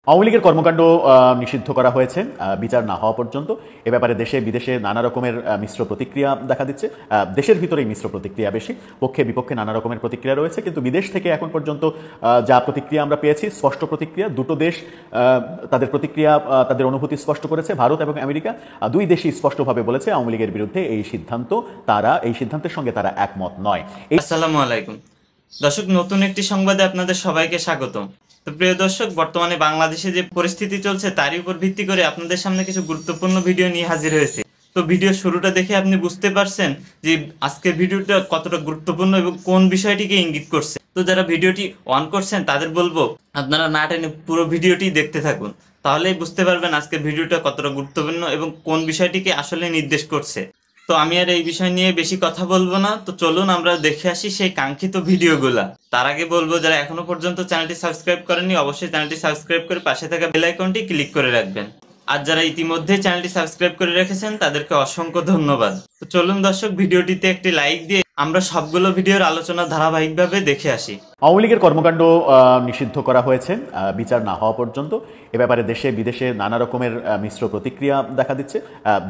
আওয়ামী লীগের কর্মকাণ্ড নিষিদ্ধ করা হয়েছে বিচার না হওয়া পর্যন্ত। এ ব্যাপারে দেশে বিদেশে নানা রকমের মিশ্র প্রতিক্রিয়া দেখা দিচ্ছে। দেশের ভিতরেই মিশ্র প্রতিক্রিয়া বেশি, পক্ষে বিপক্ষে নানা রকমের প্রতিক্রিয়া রয়েছে, কিন্তু বিদেশ থেকে এখন পর্যন্ত যা প্রতিক্রিয়া আমরা পেয়েছি, স্পষ্ট প্রতিক্রিয়া। দুটো দেশ তাদের প্রতিক্রিয়া, তাদের অনুভূতি স্পষ্ট করেছে। ভারত এবং আমেরিকা দুই দেশই স্পষ্টভাবে বলেছে আওয়ামী লীগের বিরুদ্ধে এই সিদ্ধান্তের সঙ্গে তারা একমত নয়। আসসালামু আলাইকুম দর্শক, নতুন একটি সংবাদে আপনাদের সবাইকে স্বাগতম। তো প্রিয় দর্শক, বর্তমানে বাংলাদেশে যে পরিস্থিতি চলছে তারই উপর ভিত্তি করে আপনাদের সামনে কিছু গুরুত্বপূর্ণ ভিডিও নিয়ে হাজির হয়েছে। তো ভিডিও শুরুটা দেখে আপনি বুঝতে পারছেন যে আজকের ভিডিওটা কতটা গুরুত্বপূর্ণ এবং কোন বিষয়টিকে ইঙ্গিত করছে। তো যারা ভিডিওটি অন করছেন তাদের বলবো আপনারা না টেনে পুরো ভিডিওটি দেখতে থাকুন, তাহলেই বুঝতে পারবেন আজকের ভিডিওটা কতটা গুরুত্বপূর্ণ এবং কোন বিষয়টিকে আসলে নির্দেশ করছে। তো আমি আর এই বিষয় নিয়ে বেশি কথা বলবো না, তো চলুন আমরা দেখে আসি সেই কাঙ্ক্ষিত ভিডিওগুলা। তার আগে বলবো, যারা এখনো পর্যন্ত চ্যানেলটি সাবস্ক্রাইব করেননি অবশ্যই চ্যানেলটি সাবস্ক্রাইব করে পাশে থাকা বেল আইকনটি ক্লিক করে রাখবেন। আর যারা ইতিমধ্যে চ্যানেলটি সাবস্ক্রাইব করে রেখেছেন তাদেরকে অসংখ্য ধন্যবাদ। তো চলুন দর্শক, ভিডিওটিতে একটি লাইক দিয়ে আমরা সবগুলো ভিডিওর আলোচনা ধারাবাহিকভাবে দেখে আসি। আওয়ামী লীগের কর্মকাণ্ড নিষিদ্ধ করা হয়েছে বিচার না হওয়া পর্যন্ত। এ ব্যাপারে দেশে বিদেশে নানা রকমের মিশ্র প্রতিক্রিয়া দেখা দিচ্ছে।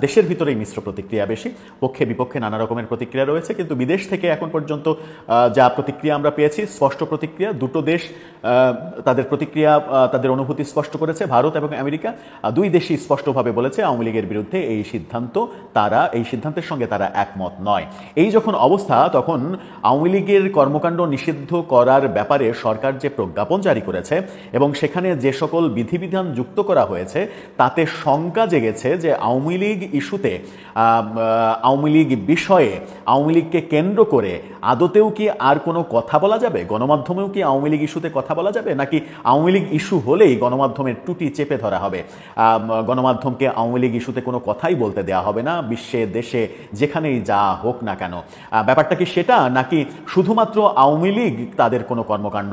দেশের ভিতরেই মিশ্র প্রতিক্রিয়া বেশি, পক্ষে বিপক্ষে নানা রকমের প্রতিক্রিয়া রয়েছে, কিন্তু বিদেশ থেকে এখন পর্যন্ত যা প্রতিক্রিয়া আমরা পেয়েছি, স্পষ্ট প্রতিক্রিয়া। দুটো দেশ তাদের প্রতিক্রিয়া, তাদের অনুভূতি স্পষ্ট করেছে। ভারত এবং আমেরিকা দুই দেশই স্পষ্টভাবে বলেছে আওয়ামী লীগের বিরুদ্ধে এই সিদ্ধান্তের সঙ্গে তারা একমত নয়। এই যখন অবস্থা, তখন আওয়ামী লীগের কর্মকাণ্ড নিষিদ্ধ করার ব্যাপারে সরকার যে প্রজ্ঞাপন জারি করেছে এবং সেখানে যে সকল বিধিবিধান যুক্ত করা হয়েছে, তাতে শঙ্কা জেগেছে যে আওয়ামী লীগ ইস্যুতে, আওয়ামী লীগ বিষয়ে, আওয়ামী লীগকে কেন্দ্র করে আদতেও কি আর কোনো কথা বলা যাবে? গণমাধ্যমেও কি আওয়ামী লীগ ইস্যুতে কথা বলা যাবে, নাকি আওয়ামী লীগ ইস্যু হলেই গণমাধ্যমের টুটি চেপে ধরা হবে? গণমাধ্যমকে আওয়ামী লীগ ইস্যুতে কোনো কথাই বলতে দেওয়া হবে না, বিশ্বে দেশে যেখানেই যা হোক না কেন। ব্যাপারটা কি সেটা, নাকি শুধুমাত্র আওয়ামী লীগ তাদের কোনো কর্মকাণ্ড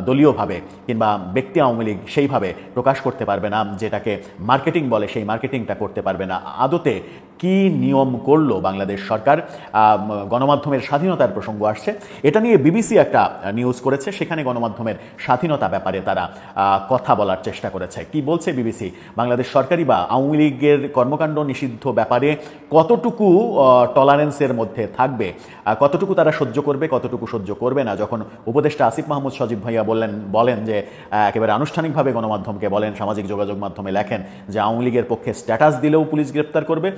দলীয়ভাবে কিংবা ব্যক্তি আওয়ামী লীগ সেইভাবে প্রকাশ করতে পারবে না, যেটাকে মার্কেটিং বলে সেই মার্কেটিংটা করতে পারবে না? আদতে কি নিয়ম করলো বাংলাদেশ সরকার? গণমাধ্যমের স্বাধীনতার প্রসঙ্গ আসছে, এটা নিয়ে বিবিসি একটা নিউজ করেছে, সেখানে গণমাধ্যমের স্বাধীনতা ব্যাপারে তারা কথা বলার চেষ্টা করেছে। কি বলছে বিবিসি? বাংলাদেশ সরকারই বা আওয়ামী লীগের কর্মকাণ্ড নিষিদ্ধ ব্যাপারে কতটুকু টলারেন্সের মধ্যে থাকবে, কতটুকু তারা সহ্য করবে, কতটুকু সহ্য করবে না। যখন উপদেষ্টা আসিফ মাহমুদ সজীব ভাইয়া বলেন যে একেবারে আনুষ্ঠানিকভাবে গণমাধ্যমকে বলেন, সামাজিক যোগাযোগ মাধ্যমে লেখেন যে আওয়ামী লীগের পক্ষে স্ট্যাটাস দিলেও পুলিশ গ্রেপ্তার করবে,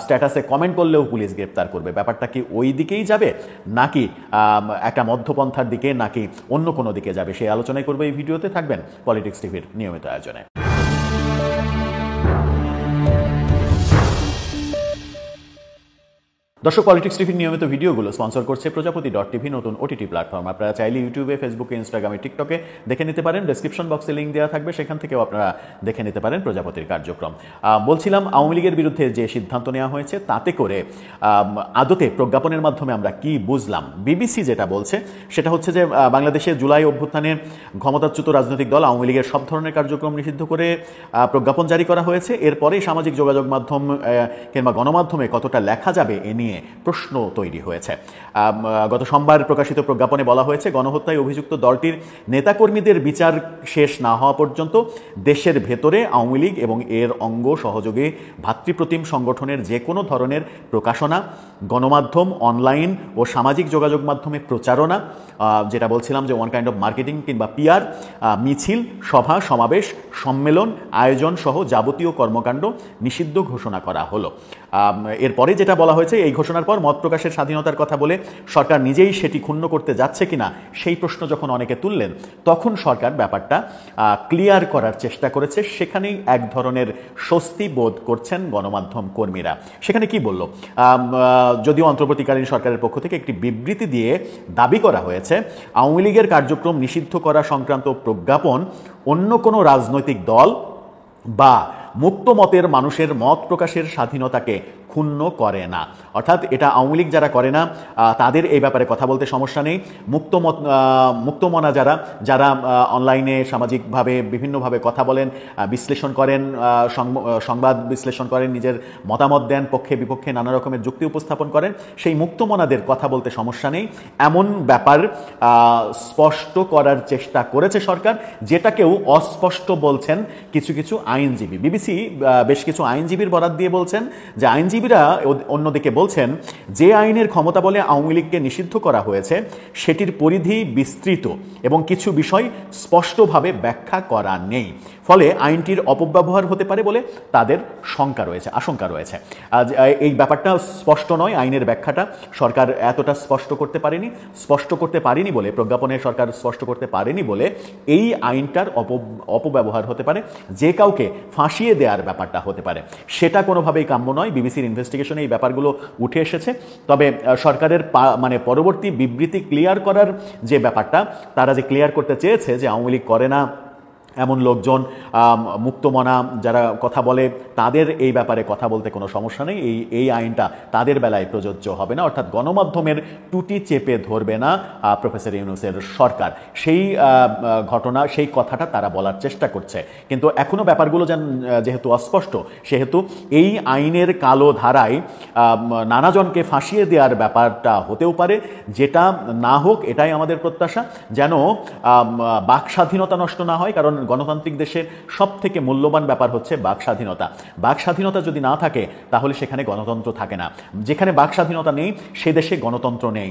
স্ট্যাটাসে কমেন্ট করলেও পুলিশ গ্রেপ্তার করবে। ব্যাপারটা কি ওই দিকেই যাবে, নাকি একটা মধ্যপন্থার দিকে, নাকি অন্য কোনো দিকে যাবে? সেই আলোচনাই করবে এই ভিডিওতে। থাকবেন পলিটিক্স টিভির নিয়মিত আয়োজনে। দর্শক, পলিটিক্স টিভির নিয়মিত ভিডিওগুলো স্পন্সর করছে প্রজাপতি.tv, নতুন ওটিটি প্ল্যাটফর্ম। আপনারা চাইলে ইউটিউবে, ফেসবুকে, ইনস্টাগ্রামে, টিকটকে দেখে নিতে পারেন। ডেসক্রিপশন বক্সে লিঙ্ক দেওয়া থাকবে, সেখান থেকেও আপনারা দেখে নিতে পারেন প্রজাপতির কার্যক্রম। বলছিলাম, আওয়ামী লীগের বিরুদ্ধে যে সিদ্ধান্ত নেওয়া হয়েছে, তাতে করে আদতে প্রজ্ঞাপনের মাধ্যমে আমরা কি বুঝলাম? বিবিসি যেটা বলছে সেটা হচ্ছে যে বাংলাদেশে জুলাই অভ্যুত্থানে ক্ষমতাচ্যুত রাজনৈতিক দল আওয়ামী লীগের সব ধরনের কার্যক্রম নিষিদ্ধ করে প্রজ্ঞাপন জারি করা হয়েছে। এরপরেই সামাজিক যোগাযোগ মাধ্যম কিংবা গণমাধ্যমে কতটা লেখা যাবে এ নিয়ে প্রশ্ন তৈরি হয়েছে। গত সোমবার প্রকাশিত প্রজ্ঞাপনে বলা হয়েছে, গণহত্যায় অভিযুক্ত দলটির নেতাকর্মীদের বিচার শেষ না হওয়া পর্যন্ত দেশের ভেতরে আওয়ামী লীগ এবং এর অঙ্গ সহযোগী ভাতৃপ্রতিম সংগঠনের যে কোনো ধরনের প্রকাশনা, গণমাধ্যম, অনলাইন ও সামাজিক যোগাযোগ মাধ্যমে প্রচারণা, যেটা বলছিলাম যে ওয়ান কাইন্ড অফ মার্কেটিং কিংবা পিআর, মিছিল, সভা, সমাবেশ, সম্মেলন, আয়োজন সহ যাবতীয় কর্মকাণ্ড নিষিদ্ধ ঘোষণা করা হলো। এরপরে যেটা বলা হয়েছে, এই ঘোষণার পর মত প্রকাশের স্বাধীনতার কথা বলে সরকার নিজেই সেটি ক্ষুণ্ণ করতে যাচ্ছে কিনা সেই প্রশ্ন যখন অনেকে তুললেন, তখন সরকার ব্যাপারটা ক্লিয়ার করার চেষ্টা করেছে। সেখানেই এক ধরনের স্বস্তি বোধ করছেন গণমাধ্যম কর্মীরা। সেখানে কি বলল? যদিও অন্তর্বর্তীকালীন সরকারের পক্ষ থেকে একটি বিবৃতি দিয়ে দাবি করা হয়েছে, আওয়ামী লীগের কার্যক্রম নিষিদ্ধ করা সংক্রান্ত প্রজ্ঞাপন অন্য কোনো রাজনৈতিক দল বা মুক্ত মতের মানুষের মত প্রকাশের স্বাধীনতাকে ক্ষুণ্ণ করে না। অর্থাৎ এটা আওয়ামী লীগ যারা করে না তাদের এই ব্যাপারে কথা বলতে সমস্যা নেই। মুক্তমনা যারা অনলাইনে সামাজিকভাবে বিভিন্নভাবে কথা বলেন, বিশ্লেষণ করেন, সংবাদ বিশ্লেষণ করেন, নিজের মতামত দেন, পক্ষে বিপক্ষে নানা রকমের যুক্তি উপস্থাপন করেন, সেই মুক্তমনাদের কথা বলতে সমস্যা নেই। এমন ব্যাপার স্পষ্ট করার চেষ্টা করেছে সরকার, যেটাকেও অস্পষ্ট বলছেন কিছু কিছু আইনজীবী। বিবিসি বেশ কিছু আইনজীবীর বরাত দিয়ে বলছেন যে আইনজীবীরা অন্যদিকে বলছেন যে আইনের ক্ষমতা বলে আওয়ামী লীগকে নিষিদ্ধ করা হয়েছে সেটির পরিধি বিস্তৃত এবং কিছু বিষয় স্পষ্টভাবে ব্যাখ্যা করা নেই, ফলে আইনটির অপব্যবহার হতে পারে বলে তাদের আশঙ্কা রয়েছে। এই ব্যাপারটা স্পষ্ট নয়, আইনের ব্যাখ্যাটা সরকার এতটা স্পষ্ট করতে পারেনি বলে, প্রজ্ঞাপনে সরকার স্পষ্ট করতে পারেনি বলে এই আইনটার অপব্যবহার হতে পারে, যে কাউকে ফাঁসিয়ে দেওয়ার ব্যাপারটা হতে পারে। সেটা কোনোভাবেই কাম্য নয়। বিবিসির ইনভেস্টিগেশনে এই ব্যাপারগুলো উঠে এসেছে। তবে সরকারের পরবর্তী বিবৃতি ক্লিয়ার করার যে ব্যাপারটা, তারা যে ক্লিয়ার করতে চেয়েছে যে আওয়ামী লীগ করে না এমন লোকজন, মুক্তমনা যারা কথা বলে, তাদের এই ব্যাপারে কথা বলতে কোনো সমস্যা নেই, এই আইনটা তাদের বেলায় প্রযোজ্য হবে না। অর্থাৎ গণমাধ্যমের টুটি চেপে ধরবে না প্রফেসর ইউনূসের সরকার। সেই কথাটা তারা বলার চেষ্টা করছে। কিন্তু এখনও ব্যাপারগুলো যেহেতু অস্পষ্ট, সেহেতু এই আইনের কালো ধারায় নানাজনকে ফাঁসিয়ে দেওয়ার ব্যাপারটা হতেও পারে। যেটা না হোক, এটাই আমাদের প্রত্যাশা, যেন বাক স্বাধীনতা নষ্ট না হয়। কারণ গণতান্ত্রিক দেশের সব থেকে মূল্যবান ব্যাপার হচ্ছে বাক স্বাধীনতা। বাক স্বাধীনতা যদি না থাকে তাহলে সেখানে গণতন্ত্র থাকে না। যেখানে বাক স্বাধীনতা নেই সে দেশে গণতন্ত্র নেই।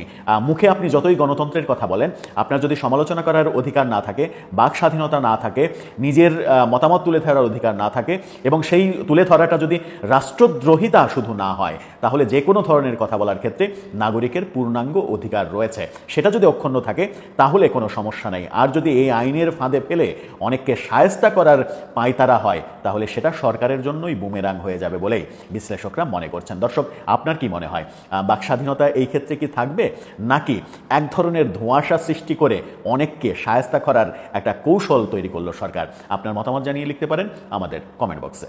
মুখে আপনি যতই গণতন্ত্রের কথা বলেন, আপনার যদি সমালোচনা করার অধিকার না থাকে, বাক স্বাধীনতা না থাকে, নিজের মতামত তুলে ধরার অধিকার না থাকে, এবং সেই তুলে ধরাটা যদি রাষ্ট্রদ্রোহিতা শুধু না হয়, তাহলে যে কোনো ধরনের কথা বলার ক্ষেত্রে নাগরিকের পূর্ণাঙ্গ অধিকার রয়েছে। সেটা যদি অক্ষুণ্ণ থাকে তাহলে কোনো সমস্যা নেই। আর যদি এই আইনের ফাঁদে ফেলে অনেককে শায়েস্তা করার পায়তারা হয়, তাহলে সেটা সরকারের জন্যই বুমেরাং হয়ে যাবে বলেই বিশ্লেষকরা মনে করছেন। দর্শক, আপনার কি মনে হয়, বাক স্বাধীনতা এই ক্ষেত্রে কি থাকবে, নাকি এক ধরনের ধোঁয়াশা সৃষ্টি করে অনেককে শায়েস্তা করার একটা কৌশল তৈরি করলো সরকার? আপনার মতামত জানিয়ে লিখতে পারেন আমাদের কমেন্ট বক্সে।